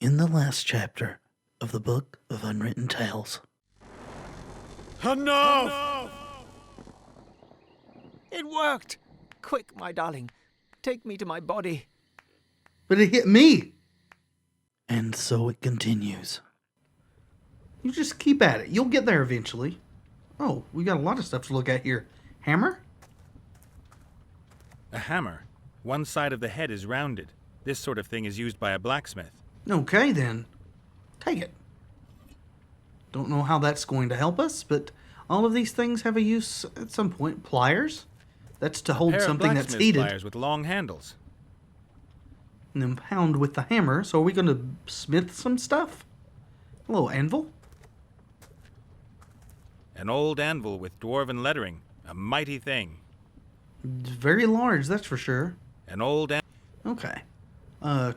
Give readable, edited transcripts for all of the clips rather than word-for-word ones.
In the last chapter of the Book of Unwritten Tales. Enough! It worked! Quick, my darling. Take me to my body. But it hit me! And so it continues. You just keep at it. You'll get there eventually. Oh, we got a lot of stuff to look at here. Hammer? A hammer. One side of the head is rounded. This sort of thing is used by a blacksmith. Okay, then. Take it. Don't know how that's going to help us, but all of these things have a use at some point. Pliers? That's to hold something that's heated. Pliers with long handles. And then pound with the hammer. So are we going to smith some stuff? A little anvil? An old anvil with dwarven lettering. A mighty thing. It's very large, that's for sure. An old Okay.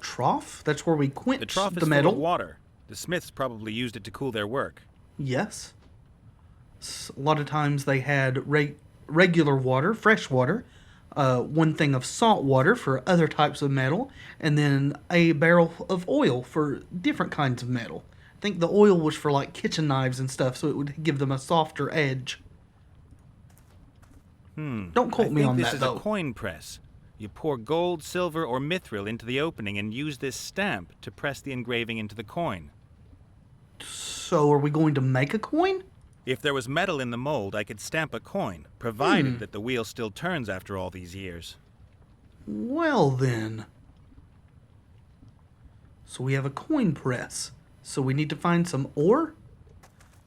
Trough? That's where we quench The trough is the metal. full of water. The smiths probably used it to cool their work. Yes. A lot of times they had regular water, fresh water, one thing of salt water for other types of metal, and then a barrel of oil for different kinds of metal. I think the oil was for like kitchen knives and stuff, so it would give them a softer edge. Don't quote me on that, this is though. a coin press. You pour gold, silver, or mithril into the opening and use this stamp to press the engraving into the coin. So are we going to make a coin? If there was metal in the mold, I could stamp a coin, provided that the wheel still turns after all these years. Well then. So we have a coin press. So we need to find some ore?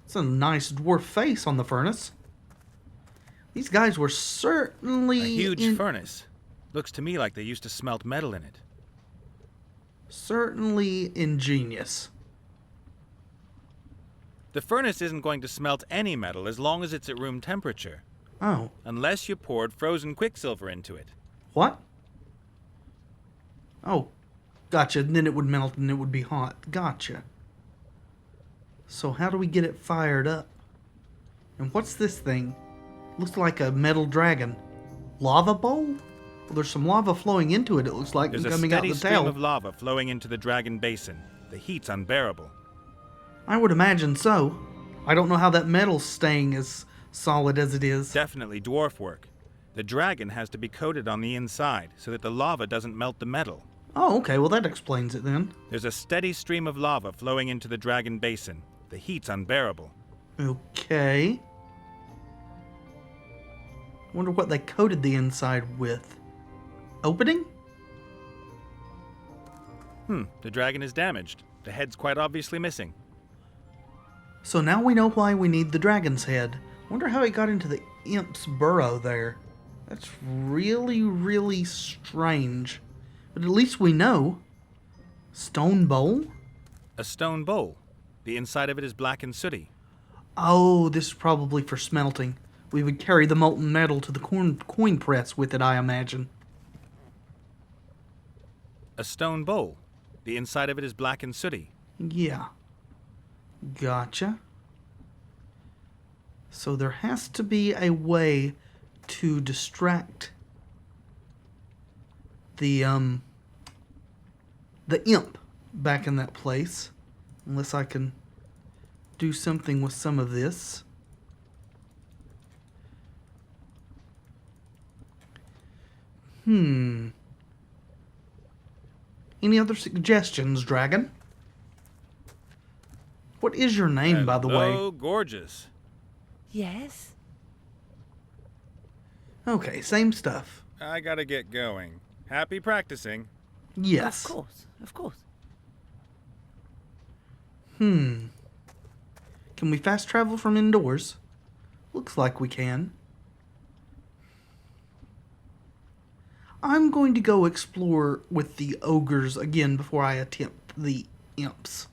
It's a nice dwarf face on the furnace. These guys were certainly... A huge furnace. Looks to me like they used to smelt metal in it. Certainly ingenious. The furnace isn't going to smelt any metal as long as it's at room temperature. Oh. Unless you poured frozen quicksilver into it. What? Oh. Gotcha. And then it would melt and it would be hot. Gotcha. So how do we get it fired up? And what's this thing? Looks like a metal dragon. Lava bowl? Well, there's some lava flowing into it, it looks like, There's and a coming out steady the stream tail. of lava flowing into the dragon basin. The heat's unbearable. I would imagine so. I don't know how that metal's staying as solid as it is. Definitely dwarf work. The dragon has to be coated on the inside so that the lava doesn't melt the metal. Oh, okay, well that explains it then. There's a steady stream of lava flowing into the dragon basin. The heat's unbearable. Okay. Wonder what they coated the inside with. Opening? The dragon is damaged. The head's quite obviously missing. So now we know why we need the dragon's head. Wonder how it got into the imp's burrow there. That's really, really strange. But at least we know. Stone bowl? A stone bowl. The inside of it is black and sooty. Oh, this is probably for smelting. We would carry the molten metal to the coin press with it, I imagine. A stone bowl. The inside of it is black and sooty. Yeah. Gotcha. So there has to be a way to distract the imp back in that place. Unless I can do something with some of this. Any other suggestions, Dragon? What is your name, by the way? Oh, gorgeous. Yes? Okay, same stuff. I gotta get going. Happy practicing. Yes. Of course, of course. Can we fast travel from indoors? Looks like we can. I'm going to go explore with the ogres again before I attempt the imps.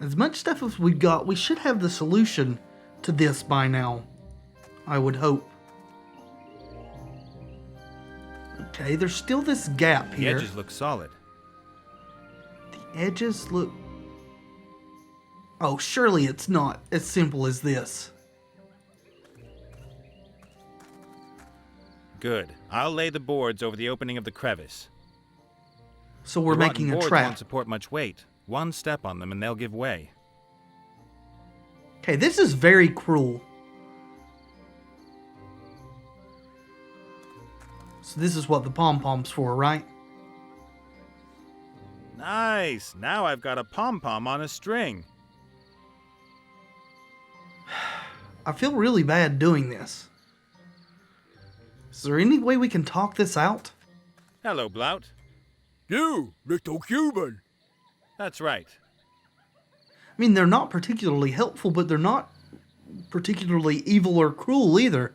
As much stuff as we've got, we should have the solution to this by now. I would hope. Okay, there's still this gap The here. edges look solid. The edges look... Oh, surely it's not as simple as this. Good. I'll lay the boards over the opening of the crevice. So we're The rotten making a boards trap. won't support much weight. One step on them and they'll give way. Okay, this is very cruel. So this is what the pom-pom's for, right? Nice! Now I've got a pom-pom on a string. I feel really bad doing this. Is there any way we can talk this out? Hello, Blout. You, little human. That's right. I mean, they're not particularly helpful, but they're not particularly evil or cruel either.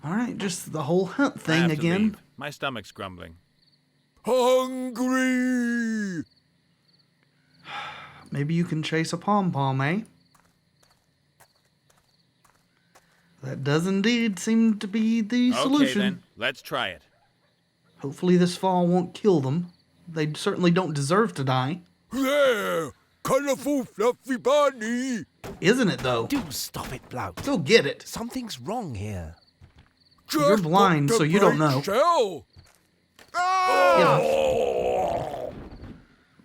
Alright, just the whole hunt I thing have to again. leave. My stomach's grumbling. Hungry. Maybe you can chase a pom-pom, eh? That does indeed seem to be the solution. Okay then, let's try it. Hopefully this fall won't kill them. They certainly don't deserve to die. There, colorful fluffy bunny. Isn't it, though? Do stop it, Blout. Go get it. Something's wrong here. You're Just blind, got so the you don't brain know. cell.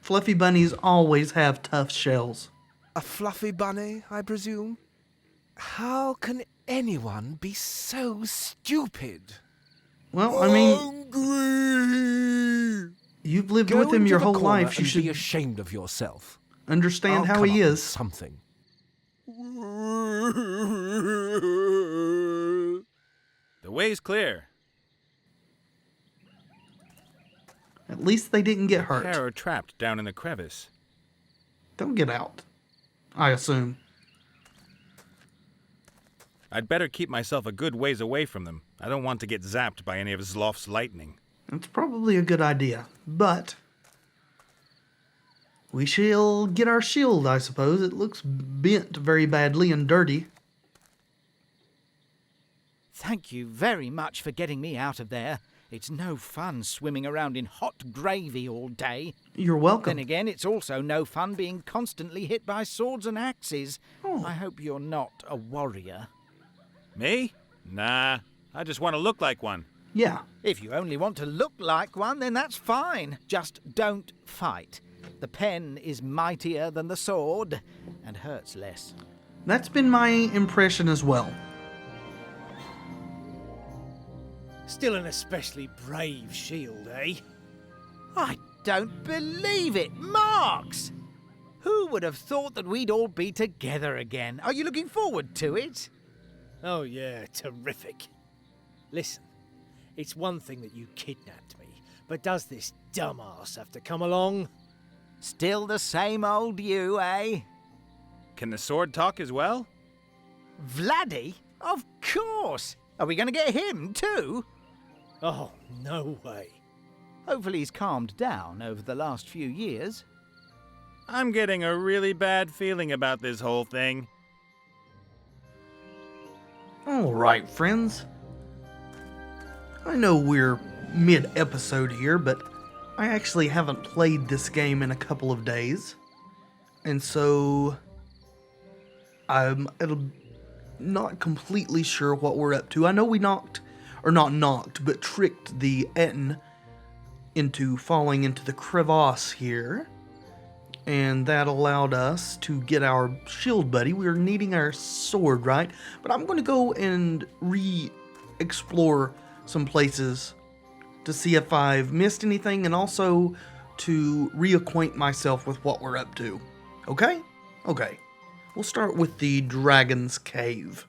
Fluffy bunnies always have tough shells. A fluffy bunny, I presume? How can anyone be so stupid? Well, I mean, Hungry. you've lived Go with him into your the whole corner life. You and be should ashamed of yourself. understand I'll how come he up with is. something. The way's clear. At least they didn't get The pair hurt. are trapped down in the crevice. Don't get out, I assume. I'd better keep myself a good ways away from them. I don't want to get zapped by any of Zloff's lightning. That's probably a good idea, but we shall get our shield, I suppose. It looks bent very badly and dirty. Thank you very much for getting me out of there. It's no fun swimming around in hot gravy all day. You're welcome. Then again, it's also no fun being constantly hit by swords and axes. Oh. I hope you're not a warrior. Me? Nah, I just want to look like one. Yeah, If you only want to look like one, then that's fine. Just don't fight. The pen is mightier than the sword and hurts less. that's been my impression as well. Still an especially brave shield, eh? I don't believe it! Marks! Who would have thought that we'd all be together again? Are you looking forward to it? Oh yeah, terrific. Listen, it's one thing that you kidnapped me, but does this dumbass have to come along? Still the same old you, eh? Can the sword talk as well? Vladdy? Of course! Are we going to get him too? Oh, no way. Hopefully he's calmed down over the last few years. I'm getting a really bad feeling about this whole thing. Alright, friends. I know we're mid-episode here, but I actually haven't played this game in a couple of days. And so I'm not completely sure what we're up to. I know we tricked the Etten into falling into the crevasse here. And that allowed us to get our shield buddy. We were needing our sword, right? But I'm going to go and re-explore some places to see if I've missed anything and also to reacquaint myself with what we're up to. Okay? Okay. We'll start with the Dragon's Cave.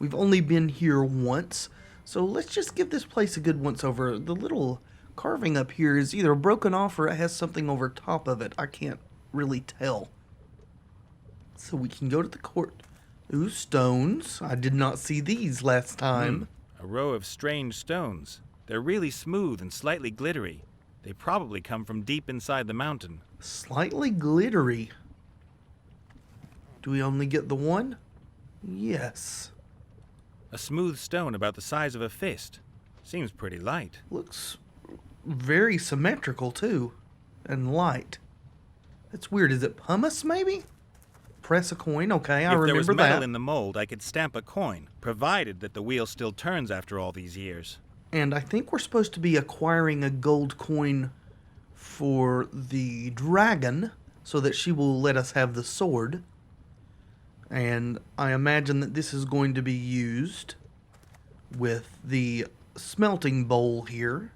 We've only been here once, so let's just give this place a good once-over. The little carving up here is either broken off or it has something over top of it. I can't really tell. So we can go to the court. Ooh, stones. I did not see these last time. A row of strange stones. They're really smooth and slightly glittery. They probably come from deep inside the mountain. Slightly glittery. Do we only get the one? Yes. A smooth stone about the size of a fist. Seems pretty light. Looks very symmetrical too. And light. That's weird. Is it pumice maybe? Press a coin. Okay, I If there was remember metal that. in the mold, I could stamp a coin, provided that the wheel still turns after all these years. And I think we're supposed to be acquiring a gold coin for the dragon so that she will let us have the sword. And I imagine that this is going to be used with the smelting bowl here.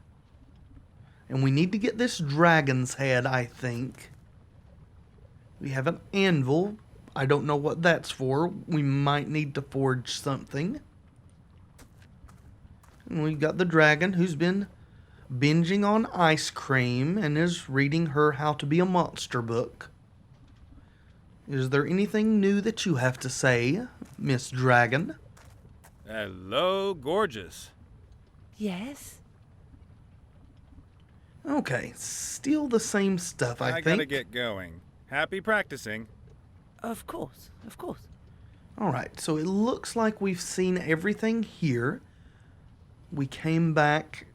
And we need to get this dragon's head, I think. We have an anvil. I don't know what that's for. We might need to forge something. And we've got the dragon who's been binging on ice cream and is reading her How to Be a Monster book. Is there anything new that you have to say, Miss Dragon? Hello, gorgeous. Yes? Okay, still the same stuff, I think. gotta get going. Happy practicing. Of course, of course. Alright, so it looks like we've seen everything here. We came back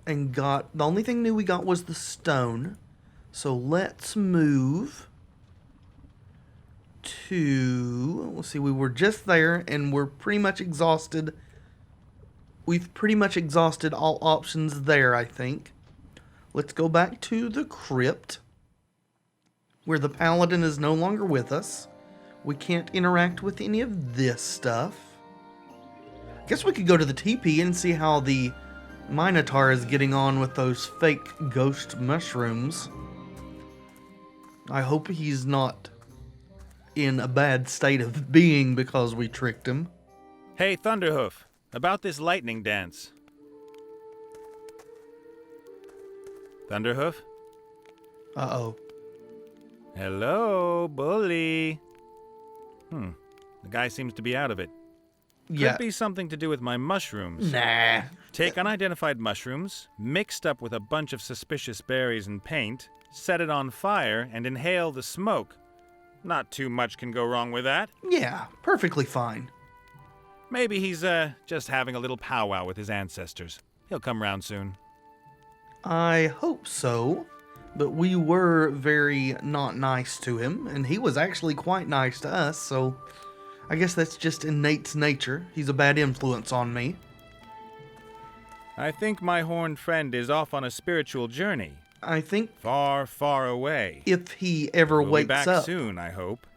and got... The only thing new we got was the stone. So let's move to... Let's see, we were just there and we're pretty much exhausted. We've pretty much exhausted all options there, I think. Let's go back to the crypt, where the paladin is no longer with us. We can't interact with any of this stuff. I guess we could go to the teepee and see how the Minotaur is getting on with those fake ghost mushrooms. I hope he's not in a bad state of being because we tricked him. Hey, Thunderhoof, about this lightning dance. Thunderhoof? Uh-oh. Hello, bully. The guy seems to be out of it. Yeah. Could be something to do with my mushrooms. Nah. Take unidentified mushrooms, mixed up with a bunch of suspicious berries and paint, set it on fire, and inhale the smoke. Not too much can go wrong with that. Yeah, perfectly fine. Maybe he's, just having a little powwow with his ancestors. He'll come round soon. I hope so, but we were very not nice to him, and he was actually quite nice to us, so I guess that's just in Nate's nature. He's a bad influence on me. I think my horned friend is off on a spiritual journey. I think Far, far away. if he ever We'll wakes be back up, soon, I hope.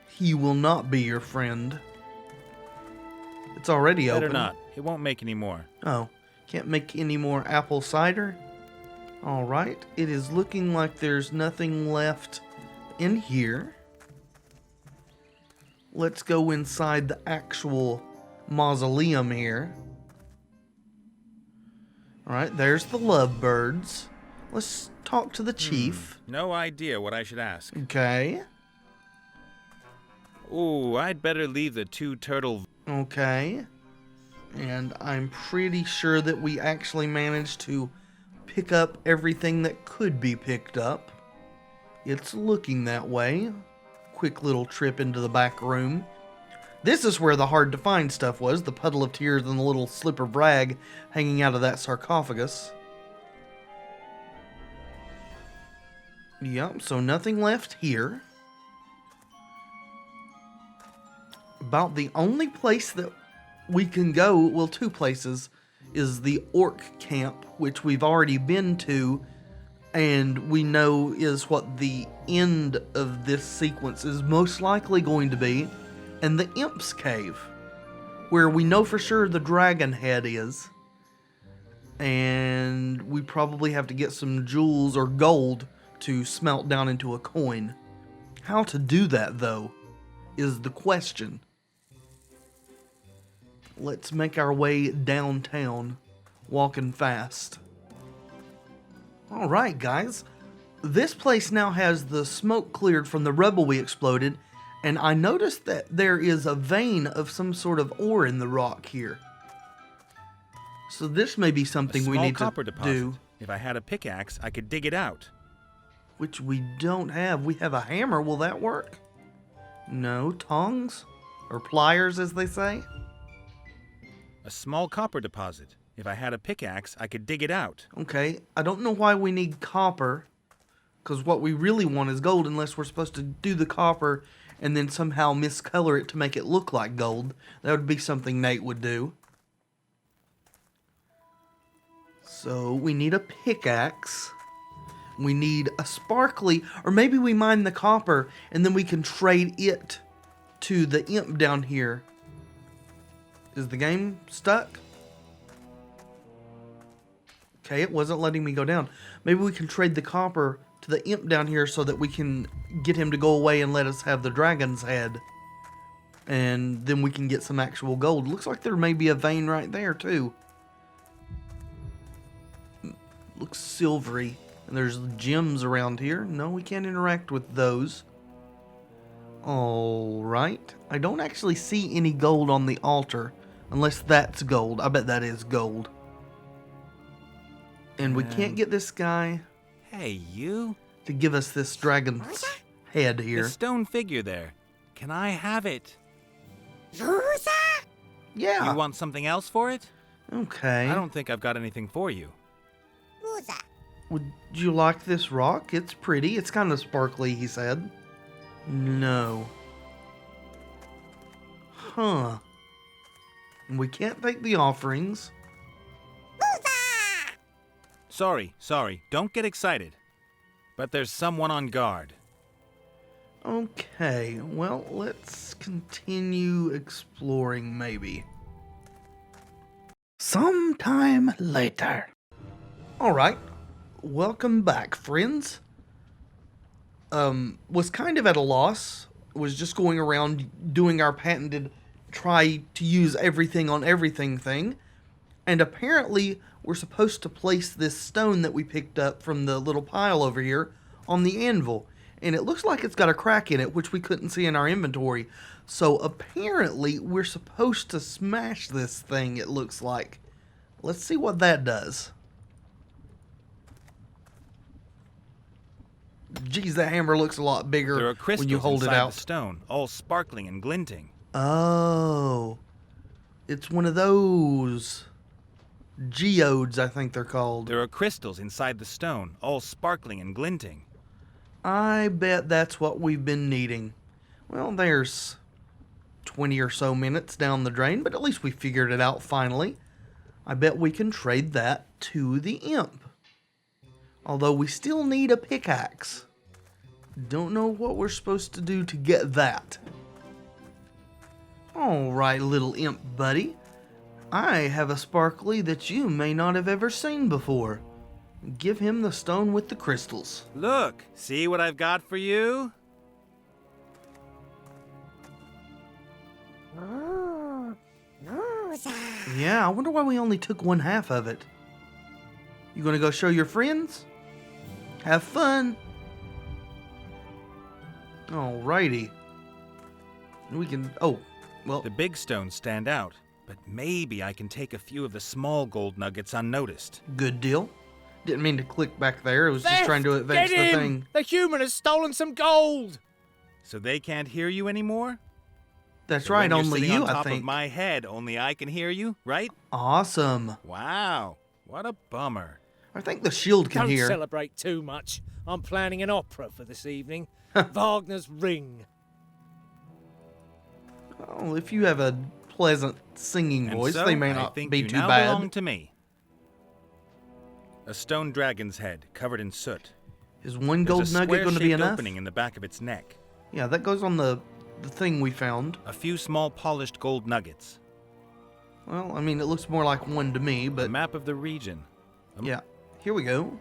he will not be your friend. It's already Better open. not. It won't make any more. Oh, can't make any more apple cider? Alright, it is looking like there's nothing left in here. Let's go inside the actual mausoleum here. Alright, there's the lovebirds. Let's talk to the chief. No idea what I should ask. Okay, Ooh, I'd better leave the two turtle... okay. And I'm pretty sure that we actually managed to pick up everything that could be picked up. It's looking that way. Quick little trip into the back room. This is where the hard to find stuff was, the puddle of tears and the little slip of rag hanging out of that sarcophagus. Yep, so nothing left here. About the only place that we can go, well, two places, is the orc camp, which we've already been to, and we know is what the end of this sequence is most likely going to be, and the Imp's Cave, where we know for sure the dragon head is. And we probably have to get some jewels or gold to smelt down into a coin. How to do that, though, is the question. Let's make our way downtown, walking fast. Alright, guys. This place now has the smoke cleared from the rubble we exploded, and I noticed that there is a vein of some sort of ore in the rock here. So this may be something we need copper to deposit. do. If I had a pickaxe, I could dig it out. Which we don't have. We have a hammer. Will that work? No. Tongs? Or pliers, as they say? A small copper deposit. If I had a pickaxe, I could dig it out. Okay. I don't know why we need copper. Because what we really want is gold, unless we're supposed to do the copper and then somehow miscolor it to make it look like gold. That would be something Nate would do. So we need a pickaxe. We need a sparkly, or maybe we mine the copper and then we can trade it to the imp down here. Is the game stuck? Okay, it wasn't letting me go down. Maybe we can trade the copper to the imp down here so that we can get him to go away and let us have the dragon's head. And then we can get some actual gold. Looks like there may be a vein right there too. Looks silvery. And there's gems around here. No, we can't interact with those. Alright. I don't actually see any gold on the altar. Unless that's gold. I bet that is gold. And we can't get this guy Hey, you. to give us this dragon's head here. The stone figure there. Can I have it? Yeah. You want something else for it? Okay. I don't think I've got anything for you. Would you like this rock? It's pretty. It's kind of sparkly, he said. No. Huh. We can't take the offerings. Sorry. Don't get excited. But there's someone on guard. Okay, well, let's continue exploring, maybe. Sometime later. Alright, welcome back, friends. Was kind of at a loss. Was just going around doing our patented try to use everything on everything thing. And apparently, we're supposed to place this stone that we picked up from the little pile over here on the anvil. And it looks like it's got a crack in it, which we couldn't see in our inventory. So apparently, we're supposed to smash this thing, it looks like. Let's see what that does. Geez, that hammer looks a lot bigger There are crystals when you hold it inside out. the stone, all sparkling and glinting. Oh. It's one of those geodes, I think they're called. There are crystals inside the stone, all sparkling and glinting. I bet that's what we've been needing. Well, there's 20 or so minutes down the drain, but at least we figured it out finally. I bet we can trade that to the imp. Although we still need a pickaxe. Don't know what we're supposed to do to get that. Alright, little imp buddy. I have a sparkly that you may not have ever seen before. Give him the stone with the crystals. Look, see what I've got for you? Yeah, I wonder why we only took one half of it. You gonna go show your friends? Have fun. Alrighty. We can... Oh, well... The big stones stand out, but maybe I can take a few of the small gold nuggets unnoticed. Good deal. Didn't mean to click back there. It was just Theft! trying to advance Get the him! thing. The human has stolen some gold! So they can't hear you anymore? That's So right, when you're only sitting you, on top I think. of my head, only I can hear you, right? Awesome. Wow, what a bummer. I think the shield can Don't hear. celebrate too much. I'm planning an opera for this evening. Wagner's Ring. Oh, if you have a pleasant singing And voice, so, they may I not think be you too now bad. belong to me. A stone dragon's head, covered in soot. Is one There's gold a nugget going to be square-shaped enough? opening in the back of its neck. Yeah, that goes on the thing we found. A few small polished gold nuggets. Well, I mean, it looks more like one to me, A but map of the region. yeah. Here we go.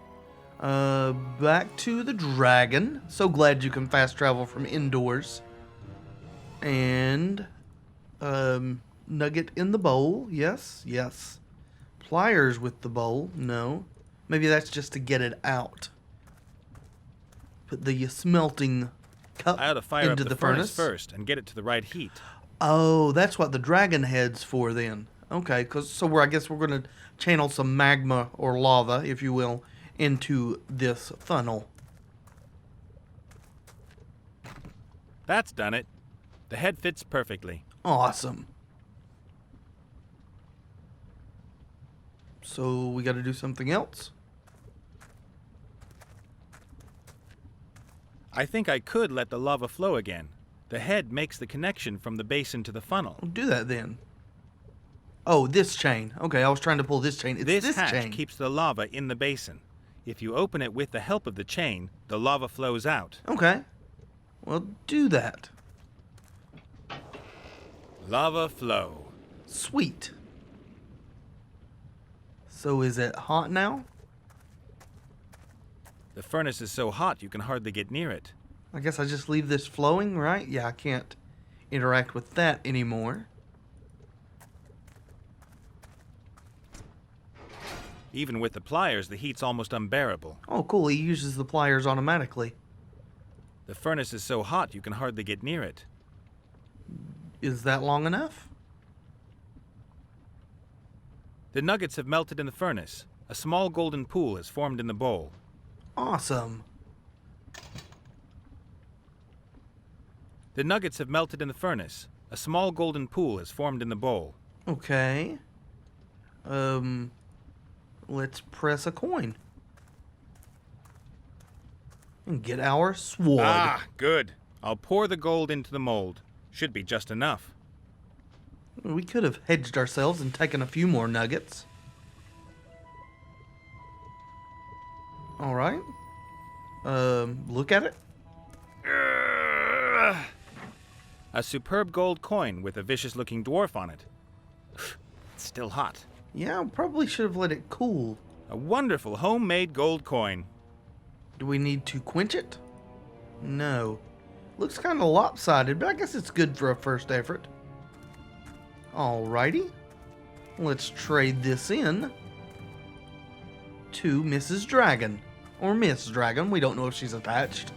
Back to the dragon. So glad you can fast travel from indoors. And, nugget in the bowl. Yes, yes. Pliers with the bowl. No. Maybe that's just to get it out. Put the smelting cup I ought to fire up into the the furnace first and get it to the right heat. Oh, that's what the dragon head's for then. Okay, I guess we're going to channel some magma or lava, if you will, into this funnel. That's done it. The head fits perfectly. Awesome. So we got to do something else? I think I could let the lava flow again. The head makes the connection from the basin to the funnel. We'll do that then. Oh, this chain. Okay, I was trying to pull this chain. It's This hatch chain. keeps the lava in the basin. If you open it with the help of the chain, the lava flows out. Okay. Well, do that. Lava flow. Sweet. So is it hot now? The furnace is so hot you can hardly get near it. I guess I just leave this flowing, right? Yeah, I can't interact with that anymore. Even with the pliers, the heat's almost unbearable. Oh, cool. He uses the pliers automatically. The furnace is so hot you can hardly get near it. Is that long enough? The nuggets have melted in the furnace. A small golden pool has formed in the bowl. Awesome. The nuggets have melted in the furnace. A small golden pool has formed in the bowl. Okay. Let's press a coin. And get our sword. Ah, good. I'll pour the gold into the mold. Should be just enough. We could have hedged ourselves and taken a few more nuggets. Alright. Look at it. A superb gold coin with a vicious-looking dwarf on it. It's still hot. Yeah, probably should have let it cool. A wonderful homemade gold coin. Do we need to quench it? No. Looks kind of lopsided, but I guess it's good for a first effort. Alrighty. Let's trade this in to Mrs. Dragon. Or Miss Dragon. We don't know if she's attached.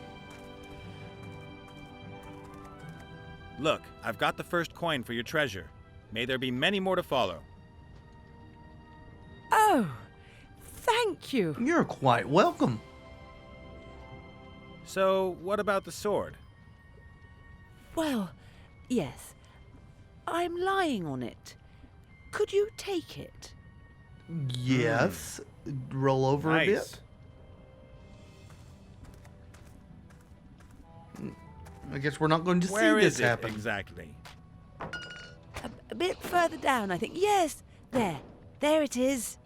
Look, I've got the first coin for your treasure. May there be many more to follow. Oh, thank you. You're quite welcome. So, what about the sword? Well, yes. I'm lying on it. Could you take it? Yes. Roll over a Nice. bit. I guess we're not going to Where see is this it happen. exactly? A bit further down, I think. Yes, there. There it is.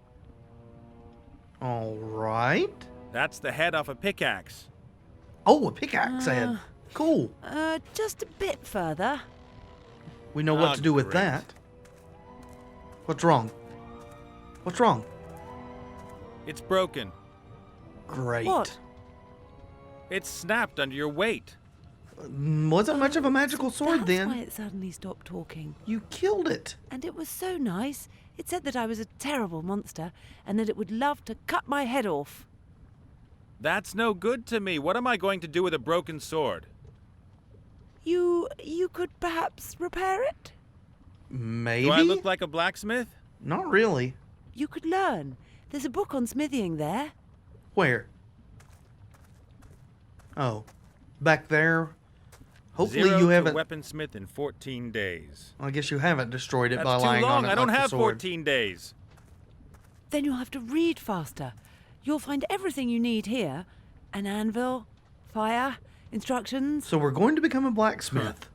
All right. That's the head off a pickaxe. Oh, a pickaxe head. Cool. Just a bit further. We know what Ah, to do with great. that. What's wrong? What's wrong? It's broken. Great. What? It's snapped under your weight. Wasn't much of a magical sword That's then. why it suddenly stopped talking. You killed it. And it was so nice. It said that I was a terrible monster and that it would love to cut my head off. That's no good to me. What am I going to do with a broken sword? You could perhaps repair it? Maybe. Do I look like a blacksmith? Not really. You could learn. There's a book on smithying there. Where? Oh, back there. Hopefully 0 you to haven't. weaponsmith in 14 days. I guess you haven't destroyed it That's by too lying long. on it I don't like the have sword. 14 days. Then you'll have to read faster. You'll find everything you need here. An anvil, fire, instructions. So we're going to become a blacksmith.